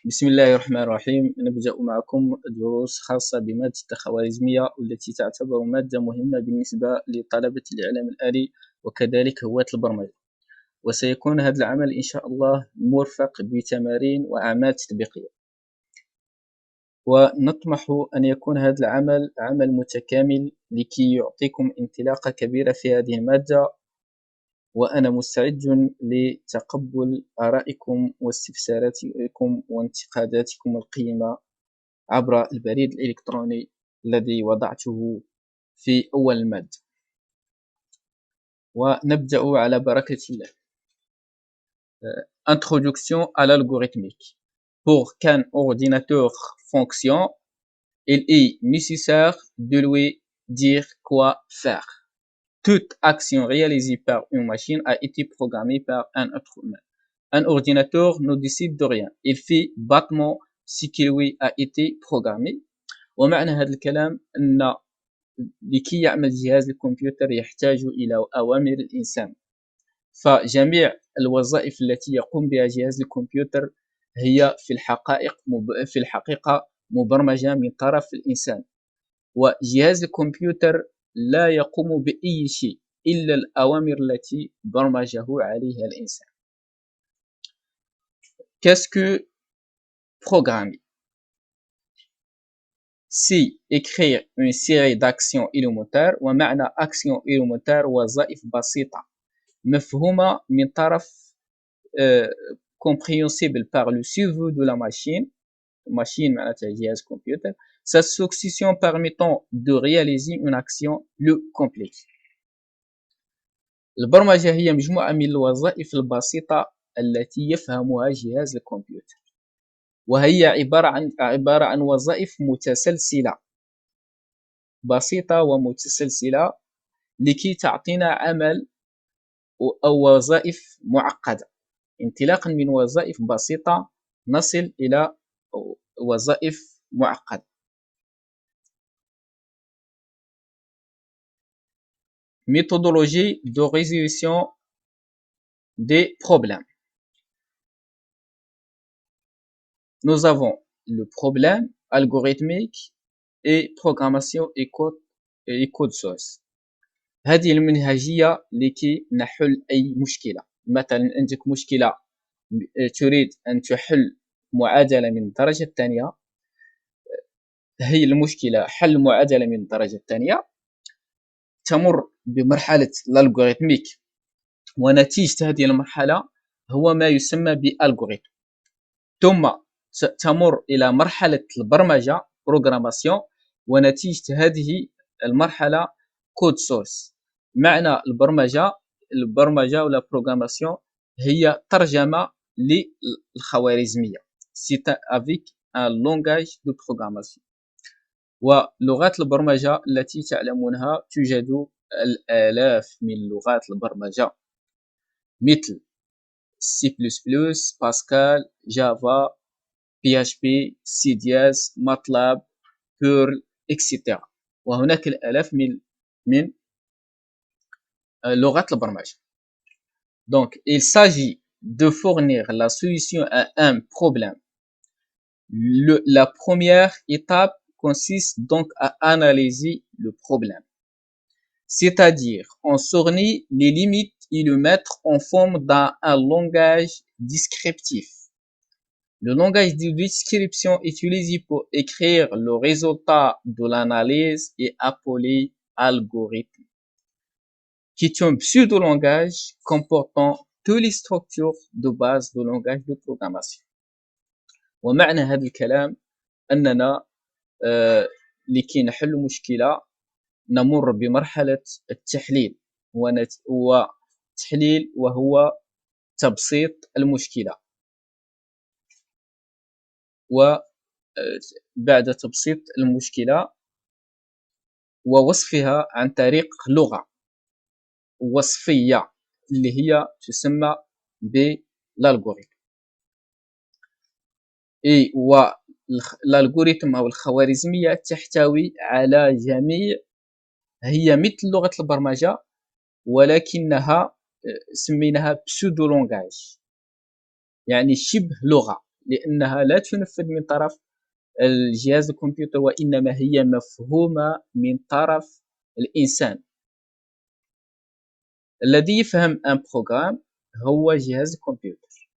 بسم الله الرحمن الرحيم. نبدأ معكم دروس خاصة بمادة الخوارزمية والتي تعتبر مادة مهمة بالنسبة لطلبة الإعلام الآلي وكذلك هواة البرمجة، وسيكون هذا العمل إن شاء الله مرفق بتمارين وأعمال تطبيقية، ونطمح أن يكون هذا العمل عمل متكامل لكي يعطيكم انطلاقة كبيرة في هذه المادة، وأنا مستعد لتقبل آرائكم واستفساراتكم وانتقاداتكم القيمة عبر البريد الإلكتروني الذي وضعته في أول المادة. ونبدأ على بركة الله. Introduction à l'algorithmique. Pour qu'un ordinateur fonctionne, il est nécessaire de lui dire quoi faire. Toute action réalisée par une machine a été programmée par un être humain. Un ordinateur ne décide de rien. Il fait bêtement ce qui lui a été programmé. ومعنى هذا الكلام أن لكي يعمل جهاز الكمبيوتر يحتاج إلى أوامر الإنسان. فجميع الوظائف التي يقوم بها جهاز الكمبيوتر هي في الحقيقة مبرمجة من طرف الإنسان. وجهاز الكمبيوتر لا يقوم بأي شيء إلا الأوامر التي برمجه عليها الإنسان. Qu'est-ce que programmer? C'est écrire une série d'actions élémentaires. ومعنى action élémentaire وظائف بسيطة مفهومة من طرف compréhensible par le cerveau de la machine معناتها جهاز كمبيوتر. Sa succession permettant de réaliser une action le complexe. البرمجة هي مجموعة من الوظائف البسيطة التي يفهمها جهاز الكمبيوتر، وهي عبارة عن وظائف متسلسلة بسيطة ومتسلسلة لكي تعطينا عمل أو وظائف معقدة. انطلاقا من وظائف بسيطة نصل إلى وظائف معقدة. Méthodologie de résolution des problèmes. Nous avons le problème algorithmique et programmation et code source. هذه المنهجية لكي نحل أي مشكلة. مثلا عندك مشكلة تريد أن تحل معادلة من الدرجة الثانية، هي المشكلة حل معادلة من الدرجة الثانية تمر بمرحلة الالغوريثميك، ونتيجة هذه المرحلة هو ما يسمى بالالغوريثم، ثم تمر إلى مرحلة البرمجة programmation، ونتيجة هذه المرحلة code source. معنى البرمجة ولا programmation هي ترجمة للخوارزمية. C'est avec un langage de programmation. ولغات البرمجة التي تعلمونها توجد الآلاف من لغات البرمجة مثل C++, Pascal, Java, PHP, C++, MATLAB, Perl, etc. وهناك الآلاف من لغات البرمجة. Donc, il s'agit de fournir la solution à un problème. La première étape consiste donc à analyser le problème, c'est-à-dire en cerner les limites et le mettre en forme dans un langage descriptif. Le langage de description utilisé pour écrire le résultat de l'analyse est appelé algorithme, qui est un pseudo-langage comportant toutes les structures de base du langage de programmation. ومعنى هذا الكلام أننا لكي نحل مشكلة نمر بمرحلة التحليل، وتحليل وهو تبسيط المشكلة، وبعد تبسيط المشكلة ووصفها عن طريق لغة وصفية اللي هي تسمى بالالغوريثم. والالغوريثم أو الخوارزمية تحتوي على جميع، هي مثل لغة البرمجة ولكنها سميناها بسودو لونغاج، يعني شبه لغة، لأنها لا تنفذ من طرف الجهاز الكمبيوتر، وإنما هي مفهومة من طرف الإنسان. الذي يفهم ان بروغرام هو جهاز الكمبيوتر،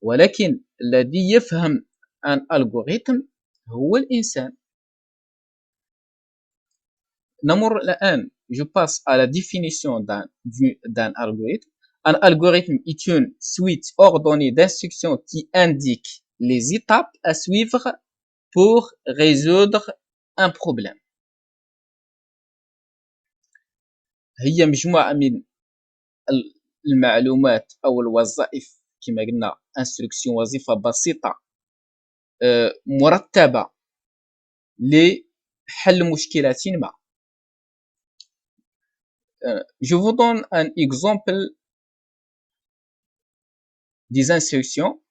ولكن الذي يفهم ان الغوريثم هو الإنسان. نمر الآن je passe à la définition d'un algorithme. Un algorithme est une suite ordonnée d'instructions qui indique les étapes à suivre pour résoudre un problème. هي مجموعة من المعلومات أو الوظائف كما قلنا instruction وظيفة بسيطة مرتبة لحل مشكلة ما. Je vous donne un exemple des instructions.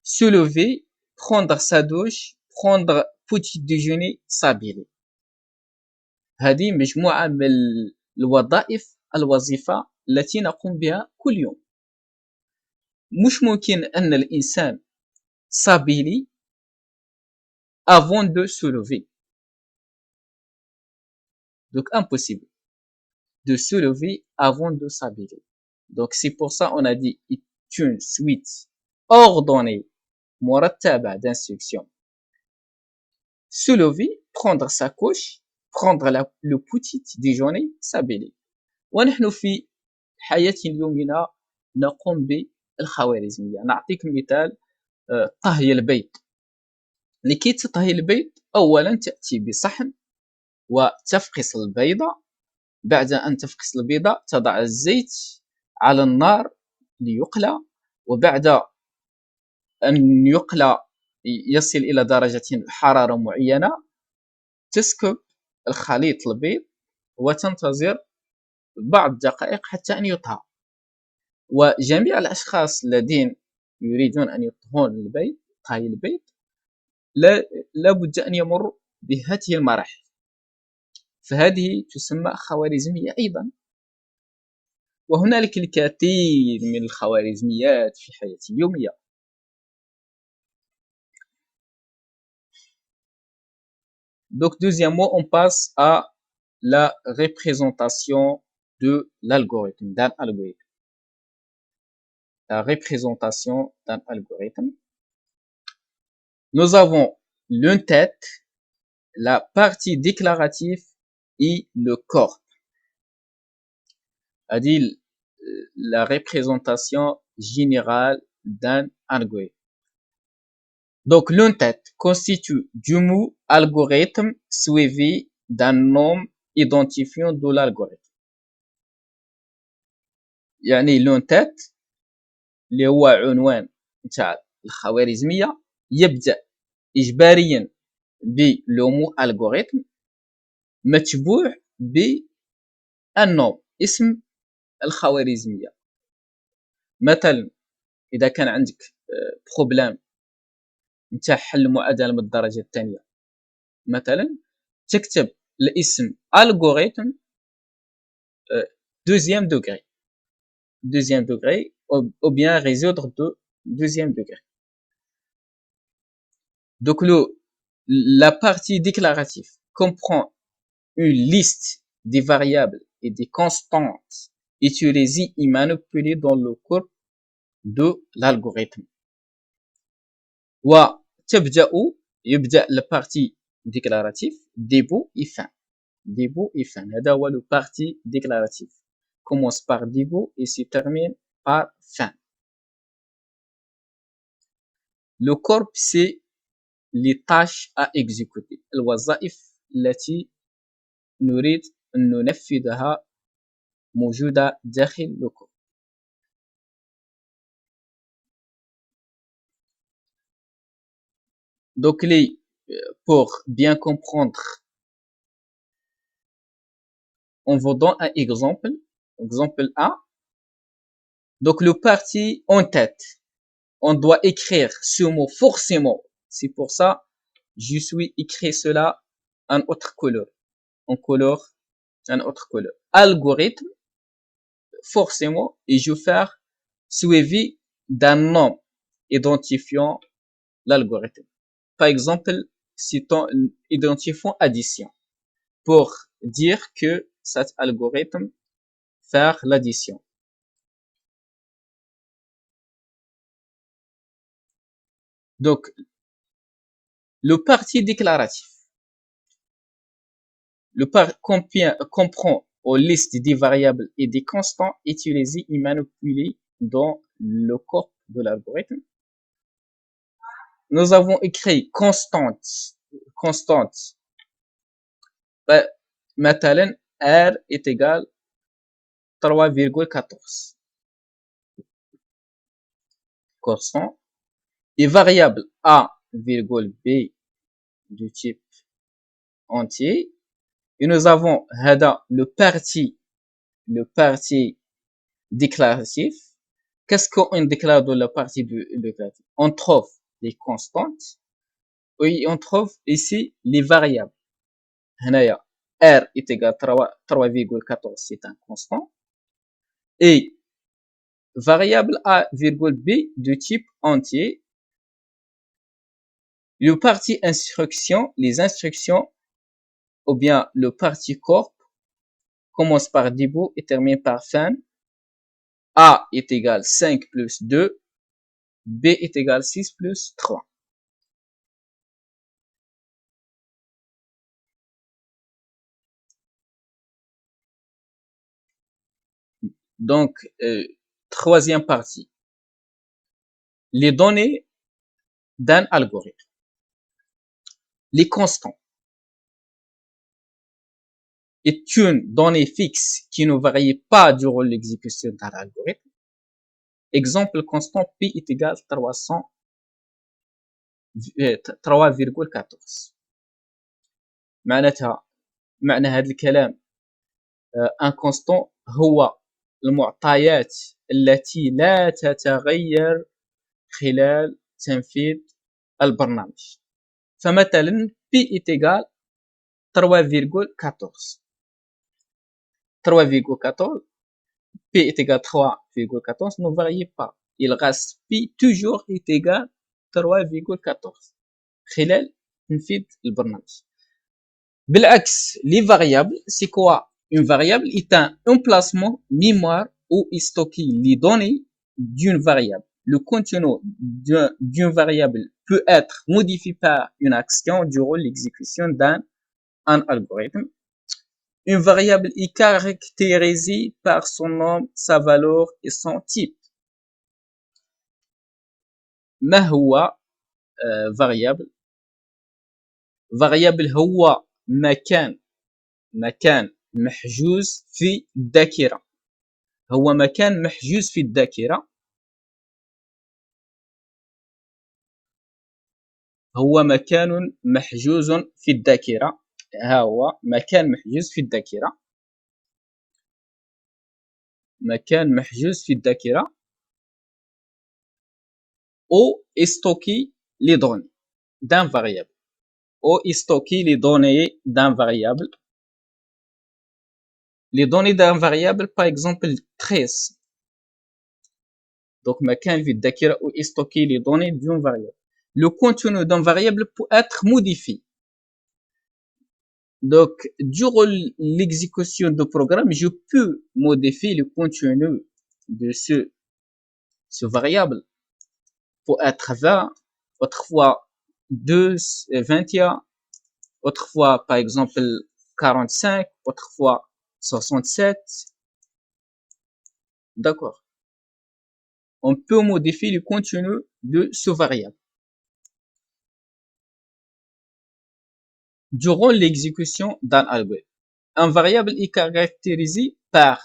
Se lever, prendre sa douche, prendre petit déjeuner, s'habiller. هذه مجموعة من الوظائف الوظيفة التي نقوم بها كل يوم. مش ممكن أن الإنسان s'habiller avant de se lever. Donc impossible de se lever avant de s'habiller. Donc c'est pour ça on a dit une suite ordonnée مرتبة d'instructions. Se lever, prendre sa couche, prendre le petit déjeuner, s'habiller. ونحن في حياة يومنا نقوم بالخوارزمية. نعطيك مثال طهي البيض. لكي تطهي البيض أولا تأتي بصحن وتفقس البيضة. بعد أن تفقس البيضة تضع الزيت على النار ليقلى، وبعد أن يقلى يصل إلى درجة حرارة معينة تسكب الخليط البيض وتنتظر بعض الدقائق حتى أن يطهى. وجميع الأشخاص الذين يريدون أن يطهون البيض طهي البيض لا بد أن يمر بهذه المراحل، فهذه تسمى خوارزمية أيضا. وهنالك الكثير من الخوارزميات في حياتي اليومية. Donc deuxièmement, on passe à la représentation de l'algorithme, d'un algorithme. La représentation d'un algorithme. Nous avons l'entête, la partie déclarative et le corps. C'est-à-dire la représentation générale d'un algorithme. Donc l'entête constitue du mot algorithme suivi d'un nom identifiant de l'algorithme. يعني l'entête اللي هو عنوان نتاع الخوارزمية يبدأ إجباريا بلومو algorithme متبوع بالنوم اسم الخوارزمية. مثلا إذا كان عندك بروبلام نتاع حل معادلة من الدرجة الثانية، مثلا تكتب الاسم algorithme deuxième degré ou bien résoudre de deuxième degré. Donc la partie déclarative comprend une liste des variables et des constantes utilisées et manipulées dans le corps de l'algorithme. يبدأ la partie déclarative début et fin. Début et fin. هذا هو le partie déclarative. Commence par début et se termine par fin. Le corps c'est les tâches à exécuter. الوظائف التي نريد أن ننفذها موجودة داخل le corps. Donc pour bien comprendre, on vous donne un exemple. Exemple 1. Donc le parti en tête, on doit écrire ce mot forcément. C'est pour ça je suis écrit cela en autre couleur. En couleur, en autre couleur. Algorithme, forcément, et je vais faire suivi d'un nom identifiant l'algorithme. Par exemple, identifiant addition pour dire que cet algorithme fait l'addition. Donc, le parti déclaratif. Comprend aux listes des variables et des constants utilisés et manipulés dans le corps de l'algorithme. Nous avons écrit constante. مثلا R est égal 3,14. Constant. Et variable A, B du type entier. Et nous avons le parti déclaratif. Qu'est-ce qu'on déclare dans la partie déclarative? On trouve les constantes. Oui, on trouve ici les variables. R est égal à 3,14, c'est un constant. Et variable A, B de type entier. Le parti instruction, les instructions, ou bien le parti corp, commence par début et termine par fin. A est égal 5 plus 2. B est égal 6 plus 3. Donc, troisième partie. Les données d'un algorithme. Les constants est une donnée fixe qui ne varie pas durant l'exécution d'un algorithme. Exemple constant P est égal à 3,14. معنى هذا الكلام un constant هو المعطيات التي لا تتغير خلال تنفيذ البرنامج. فمثلا P est égal 3,14. 3,14 P est égal 3,14 ne varie pas. Il reste P toujours est égal 3,14 خلال تنفيذ البرنامج. بالعكس, les variables, c'est quoi? Une variable est un emplacement mémoire où est stocké les données d'une variable. Le contenu d'une variable peut être modifié par une action durant l'exécution d'un algorithme. Une variable est caractérisée par son nom, sa valeur et son type. ما هو variable هو مكان محجوز في الذاكرة. هو مكان محجوز في الذاكرة. هو مكان محجوز في الذاكرة. هو مكان محجوز في الذاكرة. مكان محجوز في الذاكرة. Ou stocker les données d'un variable. Ou stocker les données d'un variable. Les données d'un variable, par exemple 13. Donc, مكان في الذاكرة où stocker les données d'une variable. Le contenu d'un variable peut être modifié. Donc, durant l'exécution du programme, je peux modifier le contenu de ce variable pour être 20, autrefois 21, autrefois par exemple 45, autrefois 67. D'accord. On peut modifier le contenu de ce variable. Durant l'exécution d'un algorithme, un variable est caractérisé par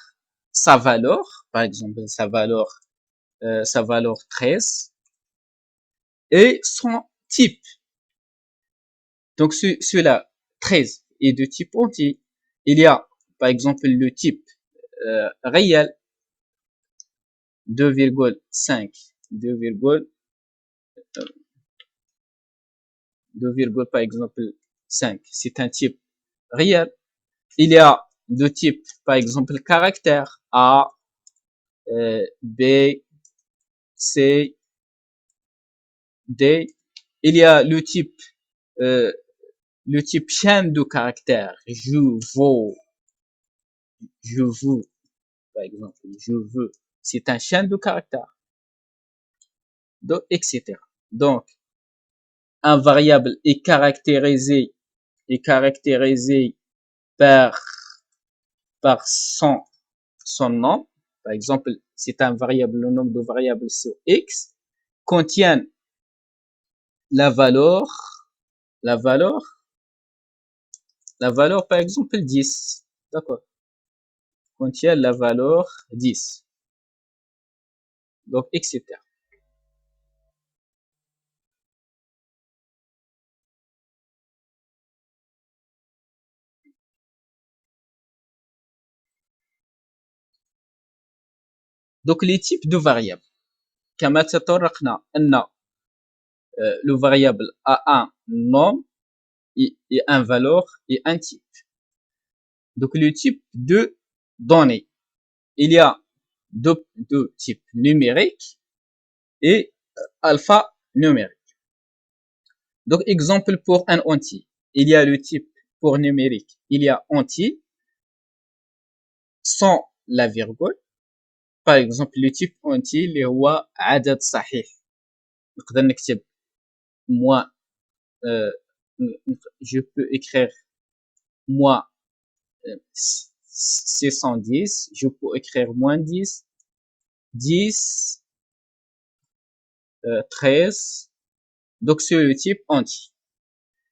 sa valeur, par exemple sa valeur 13, et son type. Donc celui-là, 13, est de type entier. Il y a par exemple le type réel 2,5, 2, par exemple 5, c'est un type réel. Il y a deux types, par exemple caractère A, B, C, des, il y a euh, le type chaîne de caractères. Je veux, par exemple, je veux. C'est un chaîne de caractères, donc, etc. Donc, un variable est caractérisé par, par son nom. Par exemple, c'est un variable, le nombre de variables sur X contient la valeur, la valeur, la valeur, par exemple, 10. D'accord. Contient la valeur 10. Donc, etc. Donc, les types de variables. كما تطرقنا أن le variable a un nom et un valeur et un type. Donc, le type de données. Il y a deux types numériques et alphanumérique. Donc, exemple pour un entier. Il y a le type pour numérique. Il y a entier sans la virgule. Par exemple, le type entier اللي هو عدد صحيح. نقدر نكتب moi je peux écrire moi 610, je peux écrire moins 10, 10, 13. Donc, c'est le type entier.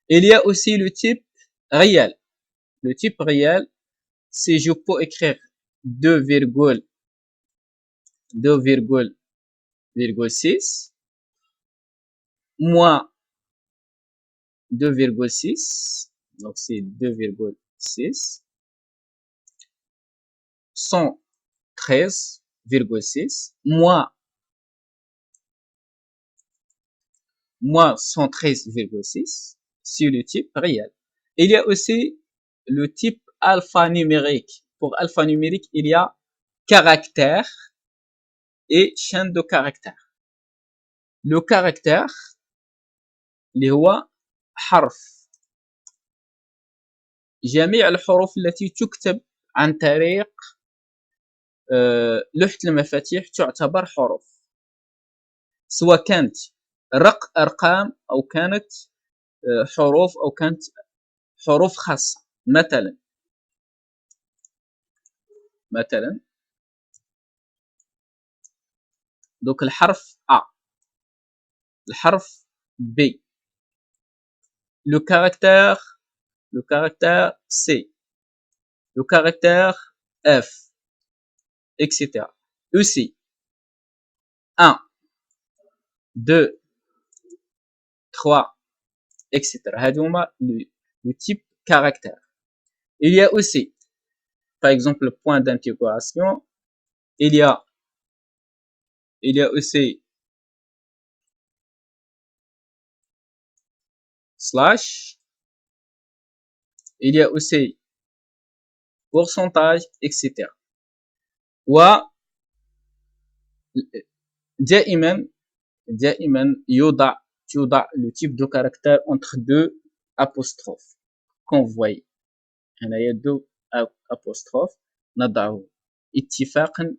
Il y a aussi le type réel. Le type réel, c'est je peux écrire 2,6 moins 2,6. Donc, c'est 2,6. 113,6 moins 113,6. C'est le type réel. Il y a aussi le type alphanumérique. Pour alphanumérique, il y a caractère et chaîne de caractères. Le caractère اللي هو حرف. جميع الحروف التي تكتب عن طريق لوحة المفاتيح تعتبر حروف، سواء كانت أرقام أو كانت حروف أو كانت حروف خاصة. مثلا دوك الحرف A، الحرف B، le caractère C، le caractère F، etc. Aussi 1, 2, 3, etc. هادو هما le type caractère. Il y a aussi, par exemple, le point d'intégration. Il y a aussi slash. Il y a aussi pourcentage, etc. ودائما توضع le type de caractère entre deux apostrophes. Comme vous voyez, il y a deux apostrophes. نضعه اتفاقا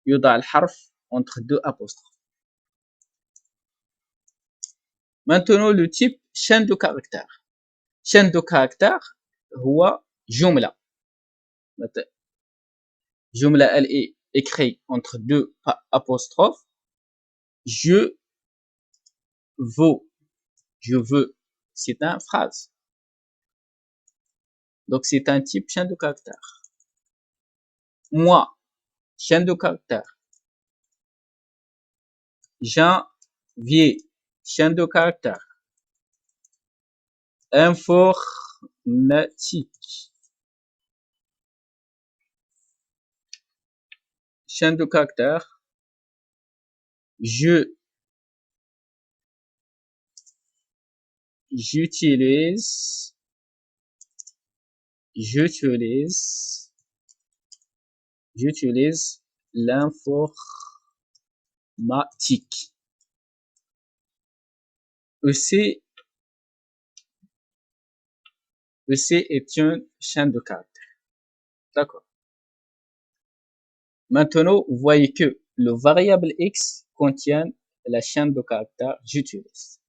يوضع الحرف entre deux apostrophes. Maintenant, le type chaîne de caractères. Chaîne de caractères هو جملة. جملة elle est écrite entre deux apostrophes. Je veux, c'est une phrase. Donc, c'est un type chaîne de caractères. Moi, chaîne de caractères. Janvier, chaîne de caractères. Informatique, chaîne de caractères. J'utilise l'informatique. EC, EC est une chaîne de caractères. D'accord. Maintenant, vous voyez que le variable x contient la chaîne de caractères j'utilise.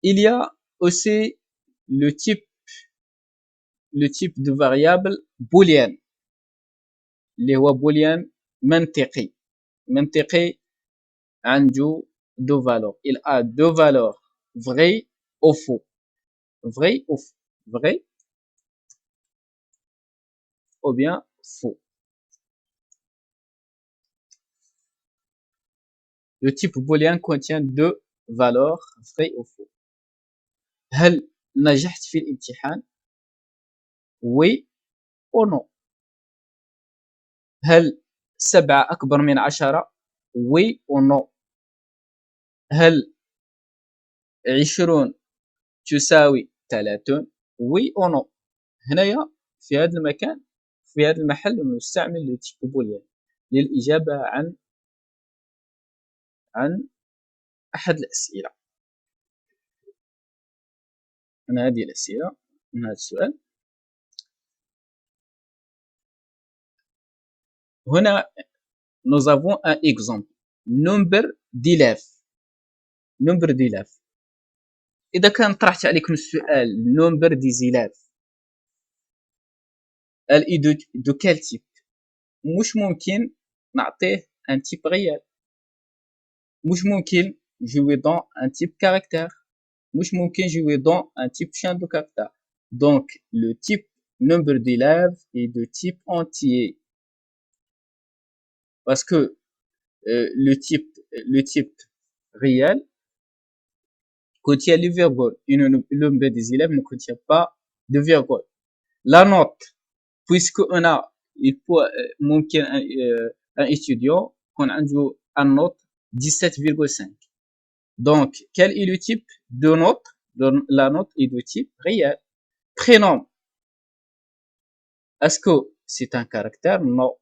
Il y a aussi le type de variable booléenne اللي هو booléen منطقي. منطقي عنده deux valeurs. Il a deux valeurs, vrai ou faux. Vrai ou faux. Vrai ou bien faux. Le type booléen contient deux valeurs, vrai ou faux. هل نجحت في الامتحان؟ Oui ou non. هل 7 أكبر من 10؟ Oui ou non. هل 20 تساوي 30؟ Oui ou non. هنايا في هذا المكان، في هذا المحل نستعمل لو تيب بوليان للإجابة عن أحد الأسئلة. من هذه الأسئلة، من هذا السؤال. هنا nous avons un exemple. Number d'élèves. Number d'élèves. إذا كان طرحت عليكم السؤال number des élèves، elle est de quel type؟ مش ممكن نعطيه un type réel. مش ممكن jouer dans un type caractère. مش ممكن jouer dans un type chaîne de caractère. Donc, le type number d'élèves est de type entier. Parce que le type réel contient les virgules. Une number des élèves ne contient pas de virgule. La note, puisque on a, il peut, ممكن un étudiant qu'on a une note 17,5. Donc, quel est le type de note? La note est de type réel. Prénom. Est-ce que c'est un caractère? Non.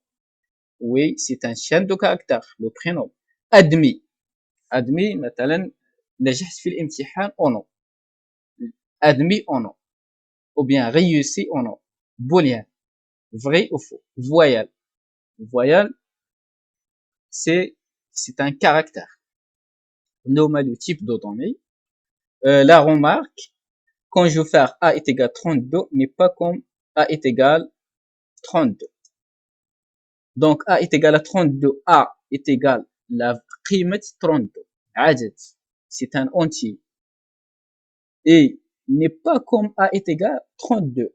Oui, c'est un chaîne de caractères. Le prénom. Admis. Admis, مثلا نجحت في الامتحان ou non. Admis ou non. Ou bien réussi ou non. Booléen. Vrai ou faux. Voyelle. Voyelle, c'est un caractère. Nomme le type de données. La remarque, conjugaire A est égal à 32 n'est pas comme A est égal à 32. Donc A est égal à 32. A est égal à la قيمة 32. عدد. C'est un entier. Et n'est pas comme A est égal à 32.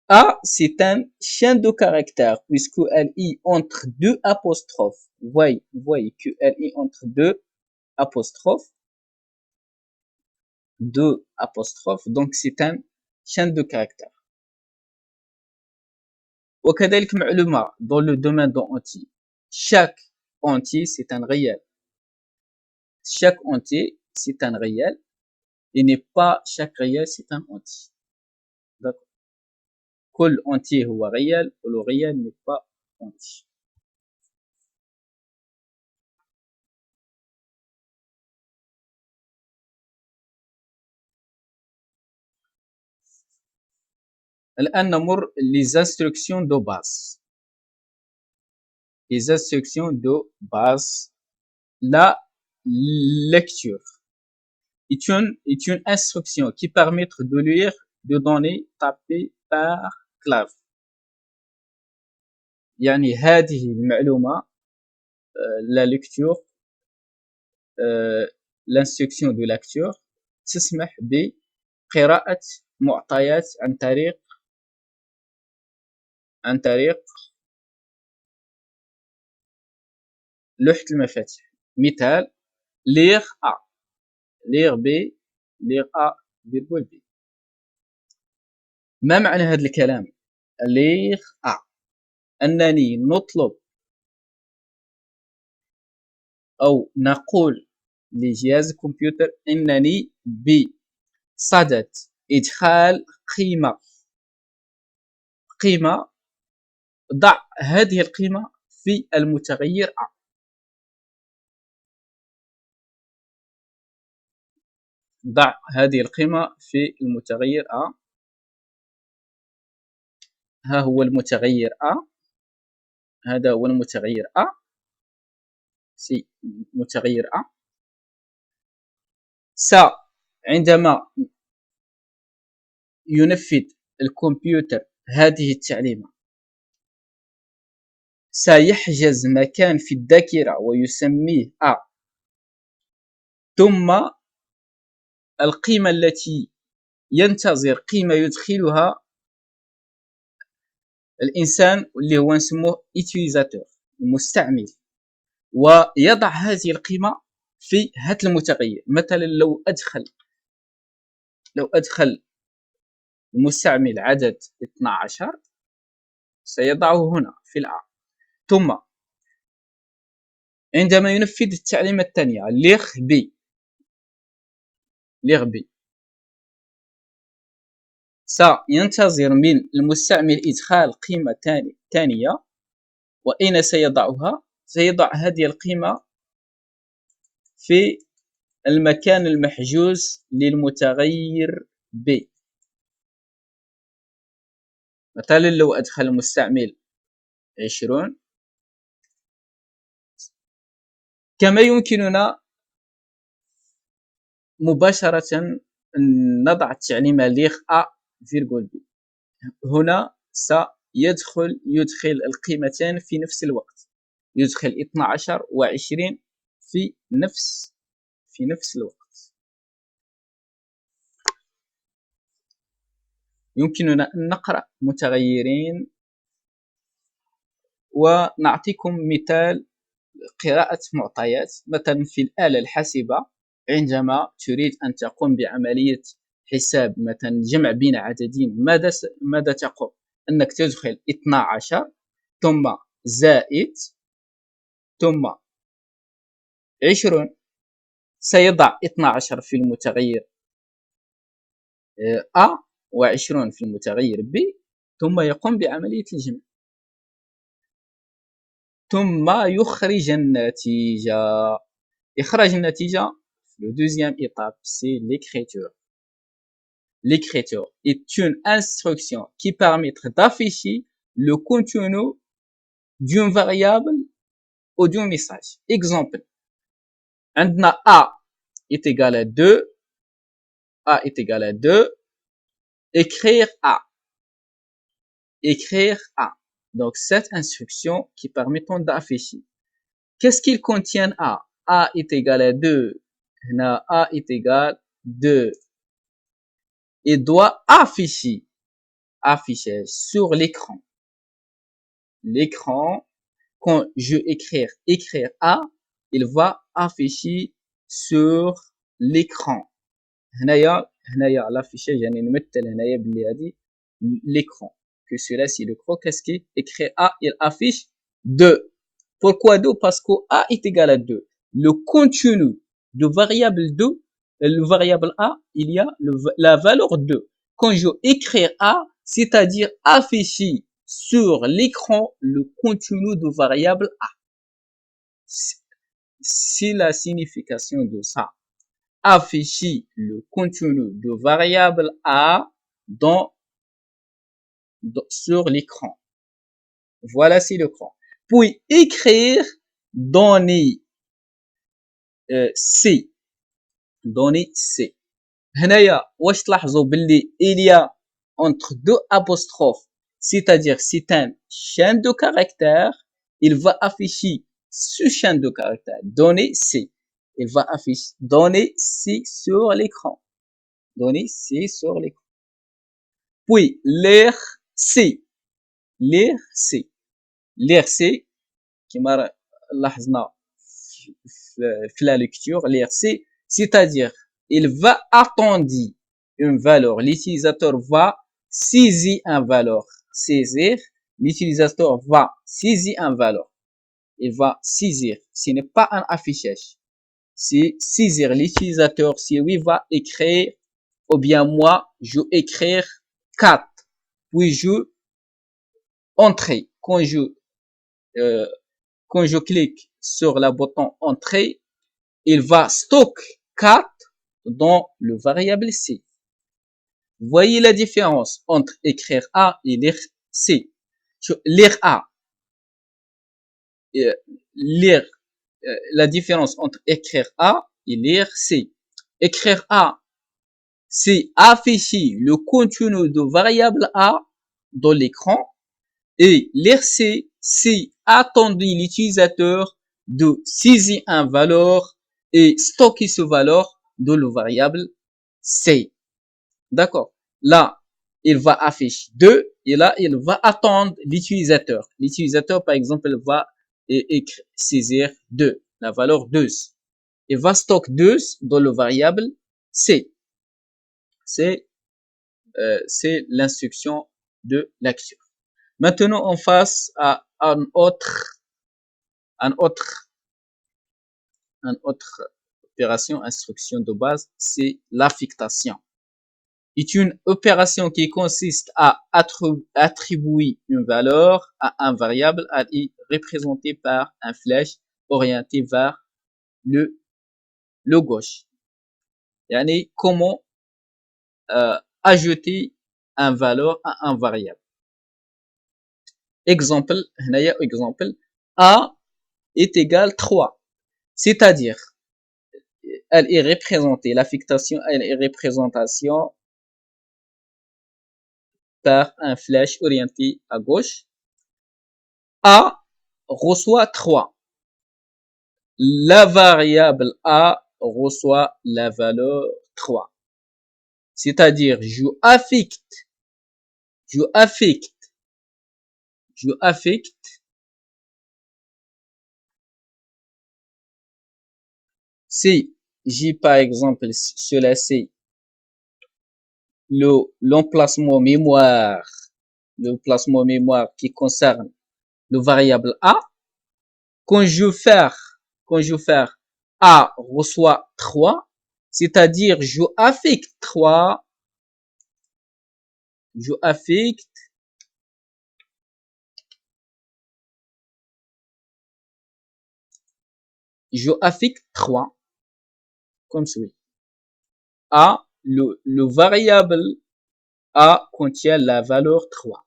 A, c'est un chaîne de caractères puisqu'elle est entre deux apostrophes. Vous voyez qu'elle est entre deux apostrophes. Deux apostrophes. Donc, c'est un chaîne de caractères. وكذلك معلومة dans le domaine de entier. Chaque entier, c'est un réel. Chaque entier, c'est un réel. Et n'est pas chaque réel, c'est un entier. D'accord. كل entier هو réel, le réel n'est pas entier. الآن نمر les instructions de base. Les instructions de base. La lecture est une instruction qui permet de lire des données tapées par clave. يعني هذه المعلومة la lecture l'instruction de lecture تسمح بقراءة معطيات عن طريق لوحة المفاتيح. مثال lire A, lire B, lire A virgule B. ما معنى هذا الكلام؟ lire A أنني نطلب أو نقول لجهاز الكمبيوتر أنني بصدد إدخال قيمة ضع هذه القيمة في المتغير A. ضع هذه القيمة في المتغير A. ها هو المتغير A، هذا هو المتغير A، سي متغير A. عندما ينفذ الكمبيوتر هذه التعليمة سيحجز مكان في الذاكرة ويسميه A، ثم القيمة التي ينتظر قيمة يدخلها الإنسان اللي هو نسموه utilisateur المستعمل، ويضع هذه القيمة في هذا المتغير. مثلا لو أدخل المستعمل عدد 12 سيضعه هنا في الA. ثم عندما ينفذ التعليمة الثانية lire B سينتظر من المستعمل إدخال قيمة ثانية، وأين سيضعها؟ سيضع هذه القيمة في المكان المحجوز للمتغير B. مثلا لو أدخل المستعمل 20، كما يمكننا مباشرة نضع التعليمة ليغ A فيرغول B. هنا يدخل القيمتين في نفس الوقت، يدخل 12 و20 في نفس الوقت. يمكننا أن نقرأ متغيرين ونعطيكم مثال قراءة معطيات. مثلا في الآلة الحاسبة عندما تريد أن تقوم بعملية حساب، مثلا جمع بين عددين، ماذا تقوم؟ أنك تدخل 12 ثم زائد ثم 20. سيضع 12 في المتغير A و20 في المتغير B، ثم يقوم بعملية الجمع، ثم يخرج النتيجة. إخراج النتيجة le deuxième étape, c'est l'écriture. L'écriture est une instruction qui permet d'afficher le contenu d'une variable ou d'un message. Exemple, عندنا A est égal à 2, A est égal à 2, écrire A. Donc, cette instruction qui permet d'afficher. Qu'est-ce qu'il contient A? A est égal à 2. A est égal à 2. Il doit afficher sur l'écran. Quand je écrire A, il va afficher sur l'écran. هنايا l'affichage يعني نمثل هنايا باللي هذه l'écran, que cela c'est l'écran. Qu'est-ce qui écrit A? Il affiche 2. Pourquoi 2? Parce que A est égal à 2. Le contenu de variable 2, le variable A, il y a la valeur 2. Quand je écris A, c'est-à-dire afficher sur l'écran le contenu de variable A. C'est la signification de ça. Afficher le contenu de variable A sur l'écran. Voilà, c'est l'écran. Puis écrire données C. هنايا واش تلاحظوا باللي il y a entre deux apostrophes, c'est-à-dire c'est un chaîne de caractères. Il va afficher ce chaîne de caractères données C. Il va afficher données C sur l'écran. Puis lire C. كما لاحظنا في la lecture, lire C, c'est-à-dire il va attendre une valeur. L'utilisateur va saisir un valeur. L'utilisateur va saisir un valeur. Il va saisir. Ce n'est pas un affichage. C'est saisir. L'utilisateur, si lui va écrire, ou bien moi, je écrire 4. Puis je entrer. Quand je clique sur le bouton entrée, il va stocker 4 dans le variable C. Voyez la différence entre écrire A et lire C. Lire A, lire la différence entre écrire A et lire C. Écrire A, c'est afficher le contenu de variable A dans l'écran, et lire C, c'est attendre l'utilisateur de saisir une valeur et stocker ce valeur dans le variable C. D'accord. Là, il va afficher 2 et là, il va attendre l'utilisateur. L'utilisateur, par exemple, va saisir 2, la valeur 2. Il va stocker 2 dans le variable C. C'est l'instruction de lecture. Maintenant, on passe à un autre opération, instruction de base, c'est l'affectation. C'est une opération qui consiste à attribuer une valeur à un variable à y représenter par un flèche orienté vers le gauche. Yani comment ajouter un valeur à un variable. Exemple, exemple, A est égal 3. C'est-à-dire, elle est représentée, l'affectation, elle est représentation par un flèche orienté à gauche. A reçoit 3. La variable A reçoit la valeur 3. C'est-à-dire, je affecte si j'ai par exemple cela c'est l'emplacement mémoire qui concerne le variable A, quand je fais A reçoit 3, c'est-à-dire je affecte 3, je affecte 3 comme suit. A, le variable A contient la valeur 3.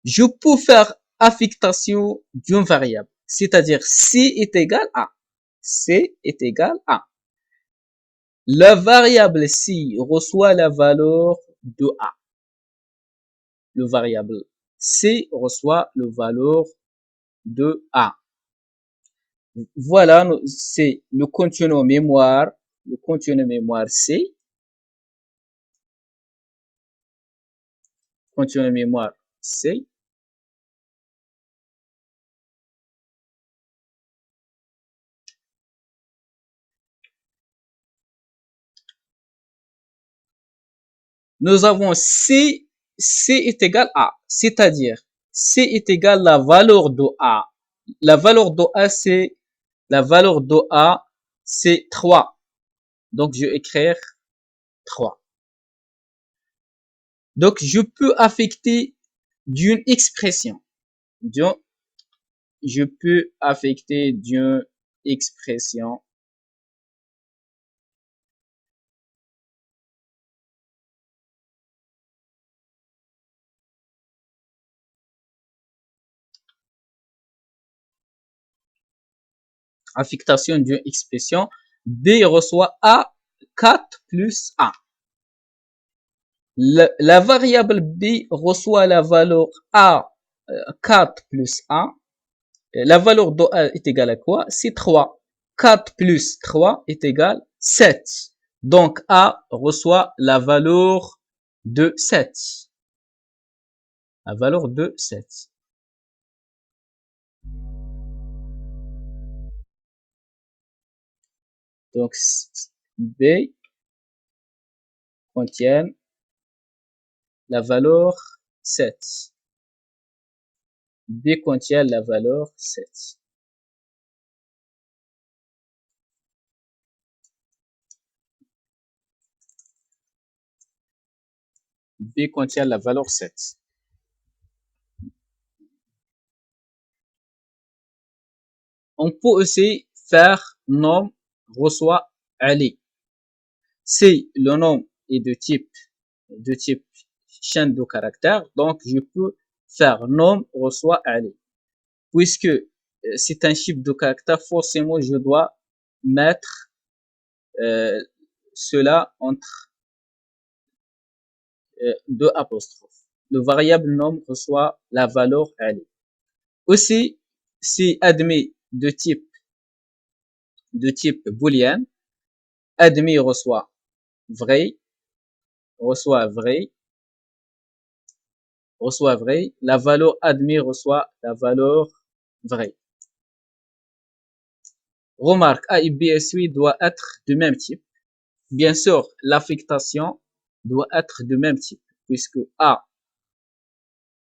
Je peux faire affectation d'une variable, c'est-à-dire C est égal à C est égal à. La variable C reçoit la valeur de A. Le variable C reçoit la valeur de A. Voilà, c'est le contenu mémoire C. Contenu mémoire C. Nous avons C est égal à, c'est-à-dire C est égal à la valeur de A. La valeur de A, c'est 3. Donc, je vais écrire 3. Donc, je peux affecter d'une expression. Je peux affecter d'une expression affectation d'une expression. B reçoit A 4 plus A. La variable B reçoit la valeur A 4 plus A. La valeur de A est égale à quoi? C'est 3. 4 plus 3 est égal à 7. Donc A reçoit la valeur de 7. La valeur de 7. Donc B contient la valeur 7. B contient la valeur 7. B contient la valeur 7. On peut aussi faire nom reçoit Ali. Si le nom est de type chaîne de caractères, donc je peux faire nom reçoit Ali. Puisque c'est un type de caractère, forcément je dois mettre cela entre deux apostrophes. Le variable nom reçoit la valeur Ali. Aussi, si admis de type booléen, admis vrai, reçoit vrai, la valeur admis reçoit la valeur vrai. Remarque, A et B et C doit être du même type. Bien sûr, l'affectation doit être du même type, puisque A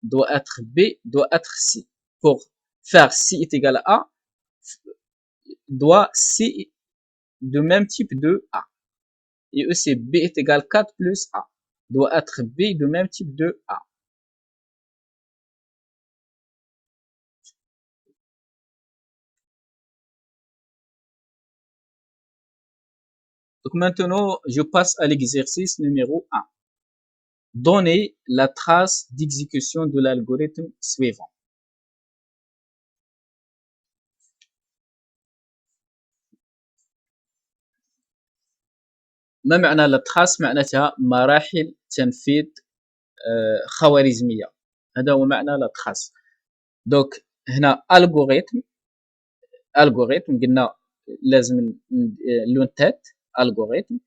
doit être B, doit être C. Pour faire C est égal à A, doit C de même type de A. Et aussi B est égal à 4 plus A. Doit être B de même type de A. Donc maintenant, je passe à l'exercice numéro 1. Donnez la trace d'exécution de l'algorithme suivant. ما معنى la trace؟ معناتها مراحل تنفيذ خوارزمية. هذا هو معنى la trace. دوك هنا algorithme قلنا لازم لون تيت algorithme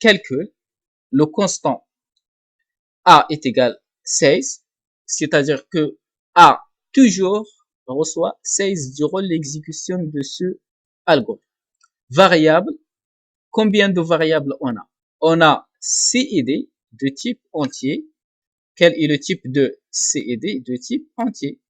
calcul le constant A est égal 16, c'est-à-dire que A toujours reçoit 16 durant l'exécution de ce algorithme. Variable, combien de variables on a? On a C et D de type entier. Quel est le type de C et D de type entier?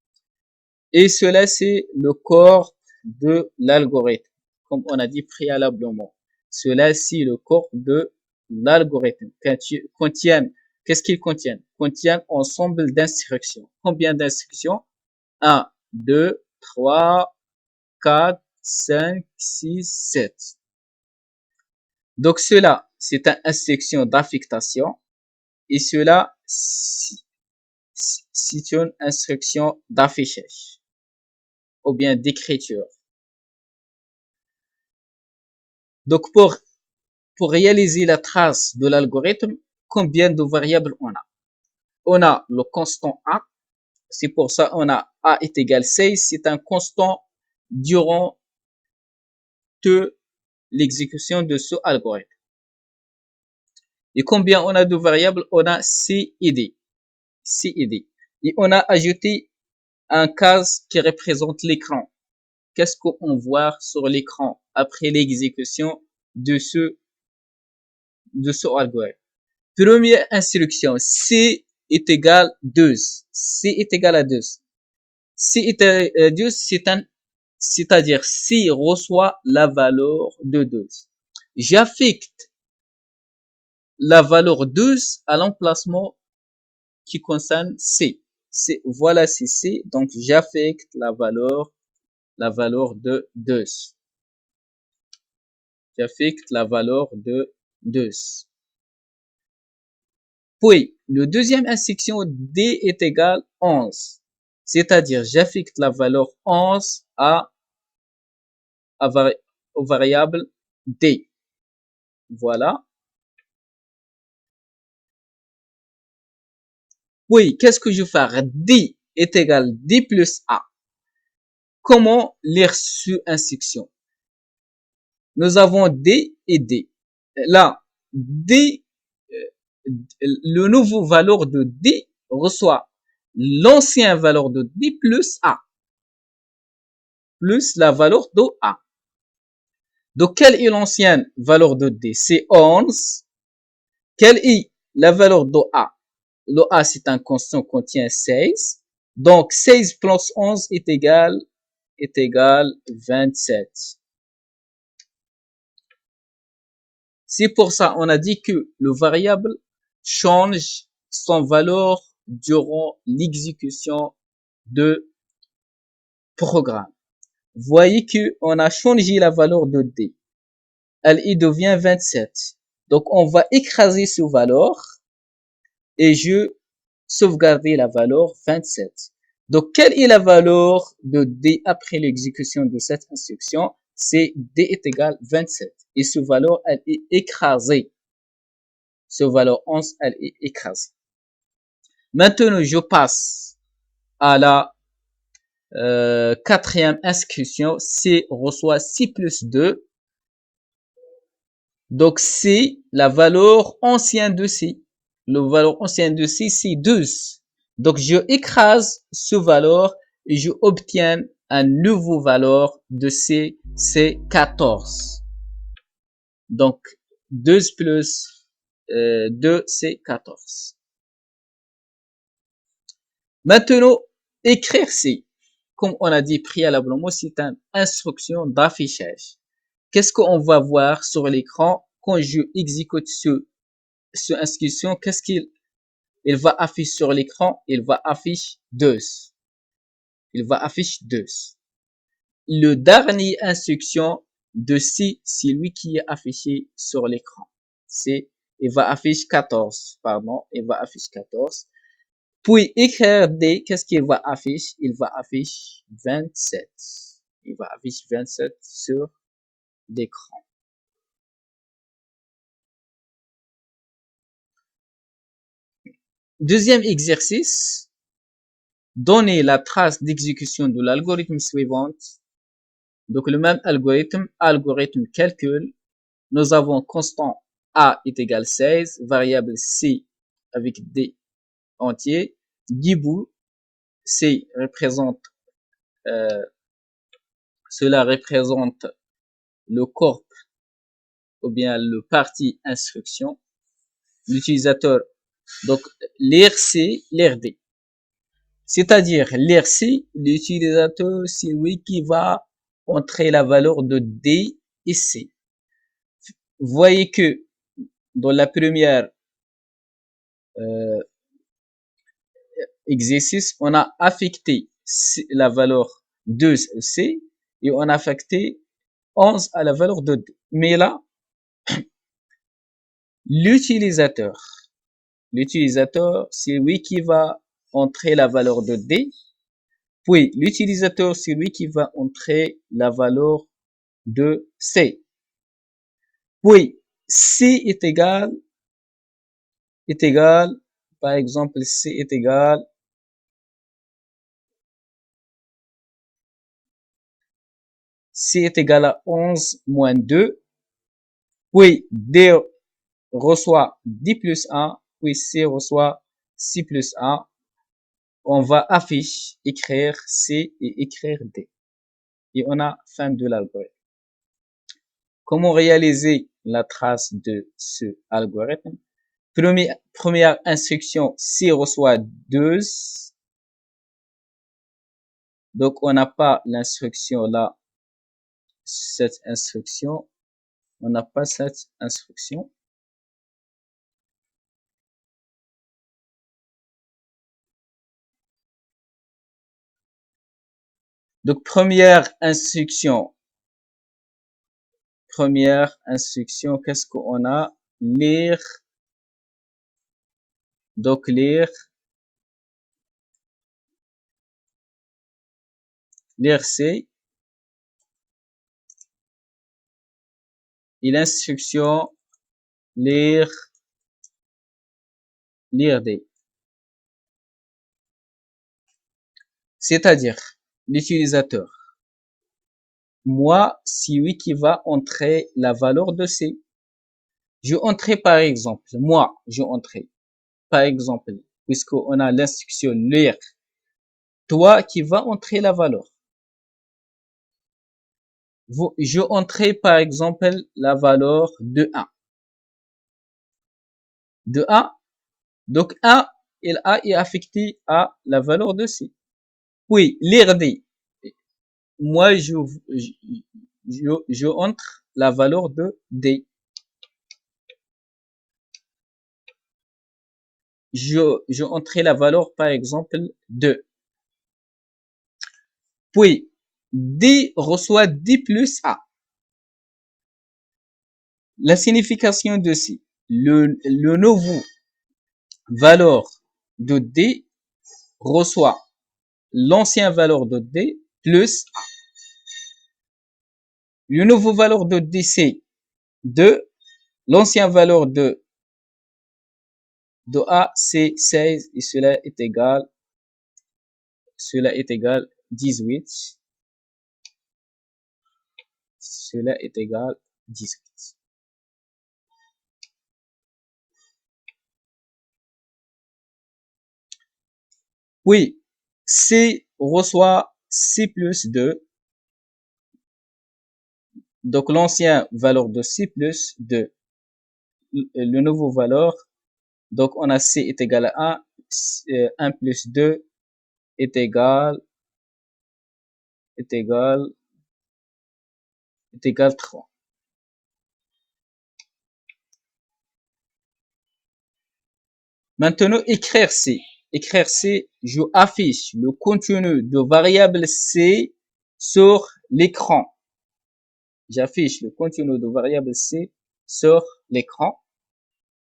Et cela, c'est le corps de l'algorithme, comme on a dit préalablement. Cela, c'est le corps de l'algorithme. Qu'est-ce qu'il contient? Contient ensemble d'instructions. Combien d'instructions? 1, 2, 3, 4, 5, 6, 7. Donc cela, c'est une instruction d'affectation et cela, c'est une instruction d'affichage ou bien d'écriture. Donc pour réaliser la trace de l'algorithme, combien de variables on a? On a le constant A, c'est pour ça on a A est égal 16, c'est un constant durant toute l'exécution de ce algorithme. Et combien on a de variables? On a C et D. Et on a ajouté un case qui représente l'écran. Qu'est-ce qu'on voit sur l'écran après l'exécution de ce algorithme? Première instruction, C est égal à 2. C est égal à 2. C est à 2, c'est-à-dire C reçoit la valeur de 2. J'affecte la valeur 2 à l'emplacement qui concerne C. Voilà, c'est C, donc j'affecte la valeur de 2. J'affecte la valeur de 2. Puis, le deuxième instruction, D est égal à 11. C'est-à-dire, j'affecte la valeur 11 au variable D. Voilà. Puis, qu'est-ce que je vais faire? D est égal à D plus A. Comment lire cette instruction? Nous avons D et D. Là, D, le nouveau valeur de D reçoit l'ancien valeur de D plus A, plus la valeur de A. Donc, quelle est l'ancienne valeur de D? C'est 11. Quelle est la valeur de A? Le A, c'est un constant qui contient 16. Donc, 16 plus 11 est égal 27. C'est pour ça on a dit que le variable change son valeur durant l'exécution de programme. Voyez que on a changé la valeur de D. Elle y devient 27. Donc, on va écraser ce valeur et je sauvegarder la valeur 27. Donc, quelle est la valeur de D après l'exécution de cette instruction? C'est D est égal 27. Et ce valeur, elle est écrasée. Ce valeur 11, elle est écrasée. Maintenant, je passe à la quatrième instruction. C reçoit 6 plus 2. Donc, c'est la valeur ancienne de C. La valeur ancienne de C, c'est 12. Donc, je écrase ce valeur et je obtiens un nouveau valeur de C, c'est 14. Donc, 12 plus 2, c'est 14. Maintenant, écrire C, comme on a dit préalablement, c'est une instruction d'affichage. Qu'est-ce qu'on va voir sur l'écran quand je exécute ce instruction? Qu'est-ce qu'il va afficher sur l'écran? Il va afficher 2. Il va afficher 2. Le dernier instruction de C, c'est lui qui est affiché sur l'écran. Il va afficher 14, pardon, il va afficher 14. Puis écrire D, qu'est-ce qu'il va afficher? Il va afficher 27. Il va afficher 27 sur l'écran. Deuxième exercice, donner la trace d'exécution de l'algorithme suivante. Donc le même algorithme calcul. Nous avons constant A est égal 16, variable C avec D entier, debout, C représente, cela représente le corps ou bien le parti instruction. L'utilisateur, donc l'IRC, l'IRD. C'est-à-dire l'IRC, l'utilisateur, c'est lui qui va entrer la valeur de D et C. Vous voyez que dans la première exercice, on a affecté la valeur 2 C et on a affecté 11 à la valeur de D. Mais là, l'utilisateur, c'est lui qui va entrer la valeur de D. Puis, l'utilisateur, c'est lui qui va entrer la valeur de C. Puis, C est égal, par exemple, C est égal à 11 moins 2. Puis, D reçoit 10 plus 1. Puis, C reçoit 6 plus 1. On va afficher, écrire C et écrire D. Et on a fin de l'algorithme. Comment réaliser la trace de ce algorithme? Première instruction, C reçoit 2. Donc, on n'a pas l'instruction là, cette instruction. On n'a pas cette instruction. Donc, première instruction, qu'est-ce qu'on a? Lire. Donc, lire C. Et l'instruction lire D. C'est-à-dire, l'utilisateur. Moi, c'est lui qui va entrer la valeur de C. Je entrer par exemple, par exemple, puisqu'on a l'instruction lire, toi qui va entrer la valeur. Je entrer par exemple la valeur de 1. De 1, donc 1, il A est affecté à la valeur de C. Puis, lire D. Moi, je entre la valeur de D. Je entrer la valeur, par exemple, 2. Puis, D reçoit D plus A. La signification de ci, le nouveau valeur de D reçoit l'ancien valeur de D plus le nouveau valeur de D, c'est 2, l'ancien valeur de A, c'est 16 et cela est égal 18. Cela est égal 18. Oui, C reçoit C plus 2. Donc, l'ancien valeur de C plus 2. Le nouveau valeur. Donc, on a C est égal à 1. 1 plus 2 est égal 3. Maintenant, écrire C. Écrire C, je affiche le contenu de variable C sur l'écran. J'affiche le contenu de variable C sur l'écran.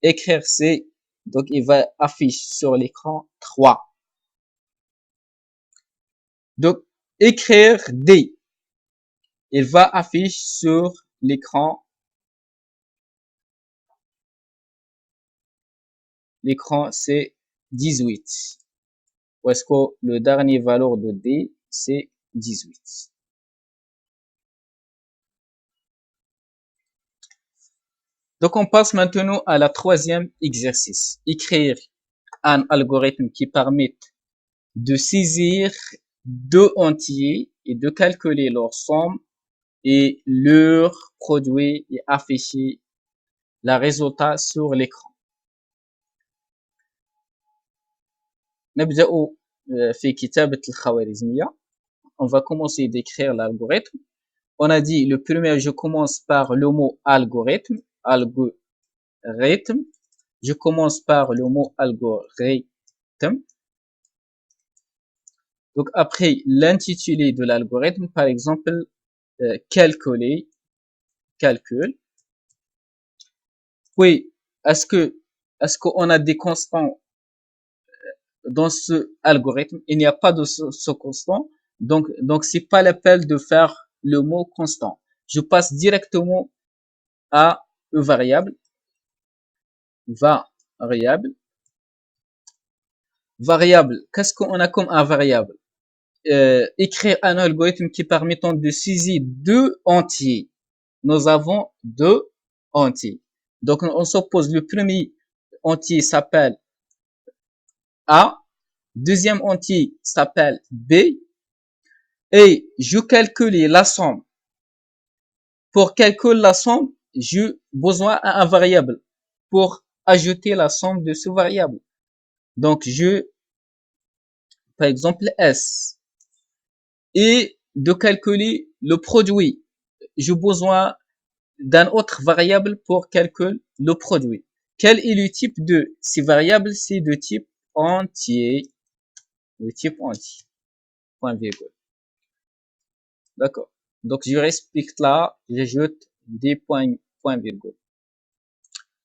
Écrire C, donc il va afficher sur l'écran 3. Donc, écrire D, il va afficher sur l'écran. L'écran, c'est 18. Ou est-ce que le dernier valeur de D, c'est 18. Donc, on passe maintenant à la troisième exercice. Écrire un algorithme qui permette de saisir deux entiers et de calculer leur somme et leur produit et afficher le résultat sur l'écran. نبدأ في كتابة الخوارزمية. On va commencer d'écrire l'algorithme. On a dit le premier, je commence par le mot algorithme. Algorithme. Je commence par le mot algorithme. Donc après l'intitulé de l'algorithme, par exemple, calculer, calcul. Oui, est-ce qu'on a des constants dans ce algorithme? Il n'y a pas de ce constant, donc c'est pas l'appel de faire le mot constant. Je passe directement à une variable. Variable, qu'est-ce qu'on a comme un variable? Écrire un algorithme qui permettant de saisir deux entiers. Nous avons deux entiers. Donc, on suppose le premier entier s'appelle A, deuxième entier s'appelle B, et je calcule la somme. Pour calculer la somme, j'ai besoin d'un variable pour ajouter la somme de ce variable. Donc, par exemple, S. Et de calculer le produit. J'ai besoin d'un autre variable pour calculer le produit. Quel est le type de ces variables? C'est de type entier. Le type entier. Point virgule. D'accord. Donc, je respecte là, j'ajoute des points virgule.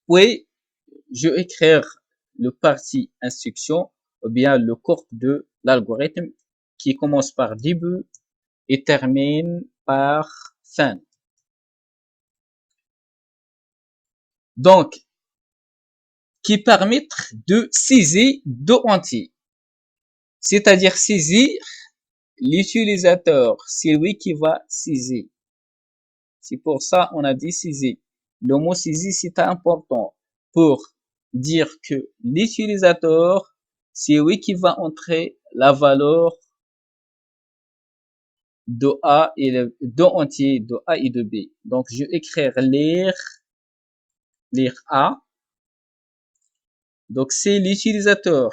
Puis, je vais écrire le parti instruction ou bien le corps de l'algorithme qui commence par début et termine par fin. Donc, qui permettent de saisir deux entiers. C'est-à-dire saisir l'utilisateur, c'est lui qui va saisir. C'est pour ça on a dit saisir. Le mot saisir, c'est important pour dire que l'utilisateur, c'est lui qui va entrer la valeur de A et le deux entiers de A et de B. Donc, je vais écrire lire A. Donc, c'est l'utilisateur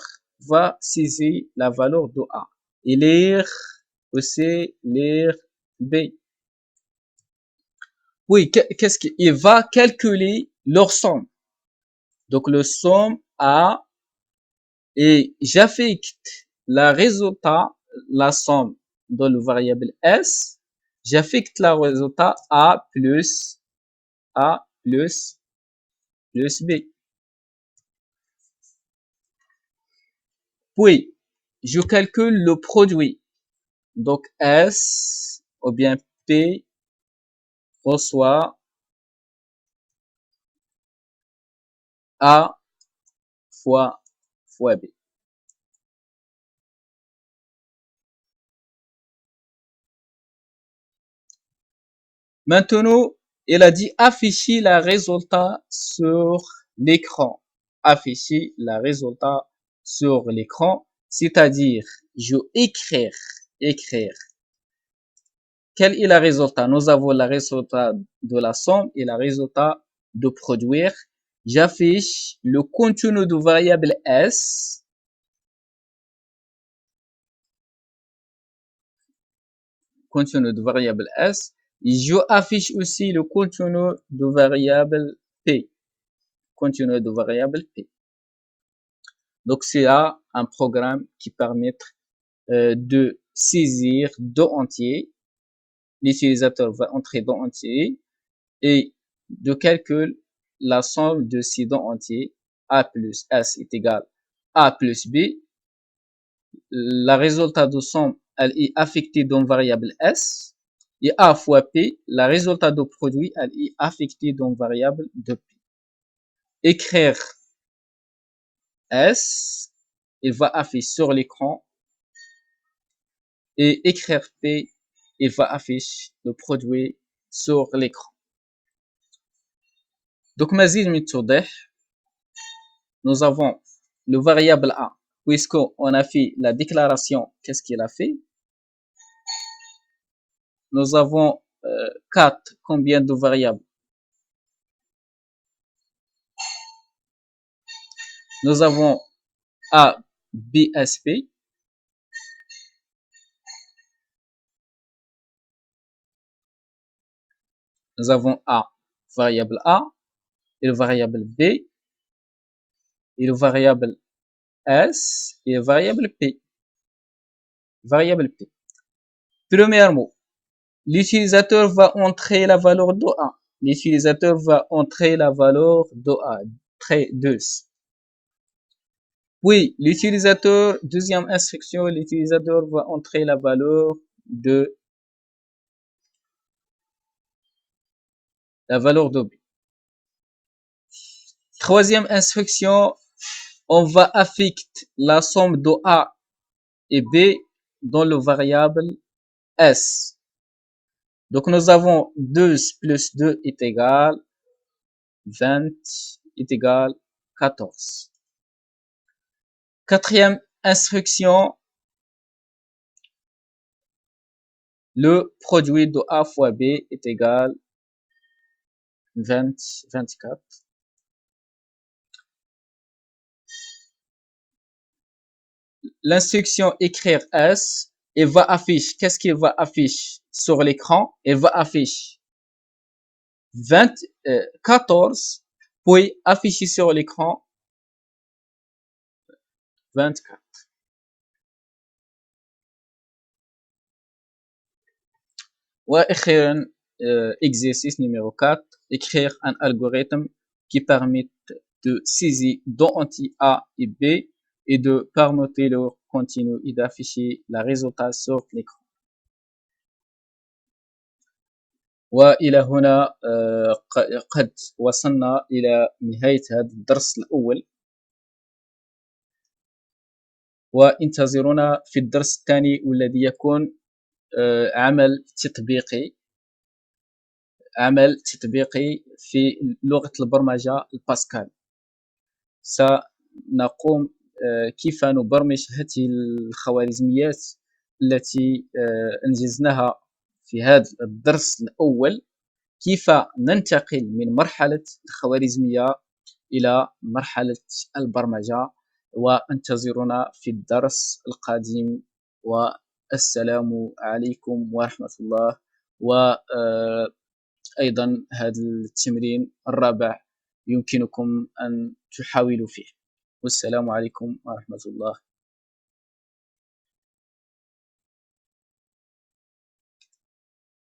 va saisir la valeur de A. Et lire aussi lire B. Oui, qu'est-ce qu'il va calculer leur somme. Donc, le somme A et j'affecte la résultat, la somme dans le variable S. J'affecte la résultat A plus plus B. Puis, je calcule le produit. Donc, S ou bien P reçoit A fois B. Maintenant, il a dit afficher le résultat sur l'écran. Afficher le résultat sur l'écran, c'est-à-dire je écrire. Quel est le résultat? Nous avons le résultat de la somme et le résultat de produire. J'affiche le contenu de variable S. Contenu de variable S. Et je affiche aussi le contenu de variable P. Contenu de variable P. Donc, c'est là un programme qui permet de saisir deux entiers. L'utilisateur va entrer deux entiers et de calculer la somme de ces deux entiers. A plus S est égal à A plus B. Le résultat de somme elle est affecté dans variable S. Et A fois P, le résultat de produit elle est affecté dans variable de P. Écrire S, il va afficher sur l'écran. Et écrire P, il va afficher le produit sur l'écran. Donc, nous avons le variable A, puisqu'on a fait la déclaration, qu'est-ce qu'il a fait? Nous avons 4, combien de variables? Nous avons A, B, S, P. Nous avons A, variable A, et le variable B, et le variable S, et le variable P. Variable P. Premièrement, l'utilisateur va entrer la valeur de A. L'utilisateur va entrer la valeur de A, 2. Puis, l'utilisateur, deuxième instruction, l'utilisateur va entrer la valeur de B. Troisième instruction, on va affecter la somme de A et B dans le variable S. Donc, nous avons 12 plus 2 est égal 20 est égal 14. Quatrième instruction, le produit de A fois B est égal 24. L'instruction écrire S, il va afficher, qu'est-ce qu'il va afficher sur l'écran? Il va afficher 14, puis afficher sur l'écran 24. وأخيرا exercice numéro 4, écrire un algorithme qui permet de saisir deux entiers A et B et de permuter leur contenu et d'afficher le résultat sur l'écran. وإلى هنا قد وصلنا إلى نهاية هذا الدرس الأول، وانتظرونا في الدرس الثاني والذي يكون عمل تطبيقي في لغة البرمجة الباسكال. سنقوم كيف نبرمج هذه الخوارزميات التي أنجزناها في هذا الدرس الأول، كيف ننتقل من مرحلة الخوارزمية إلى مرحلة البرمجة. وانتظرونا في الدرس القادم، والسلام عليكم ورحمة الله. وأيضا هذا التمرين الرابع يمكنكم أن تحاولوا فيه. والسلام عليكم ورحمة الله.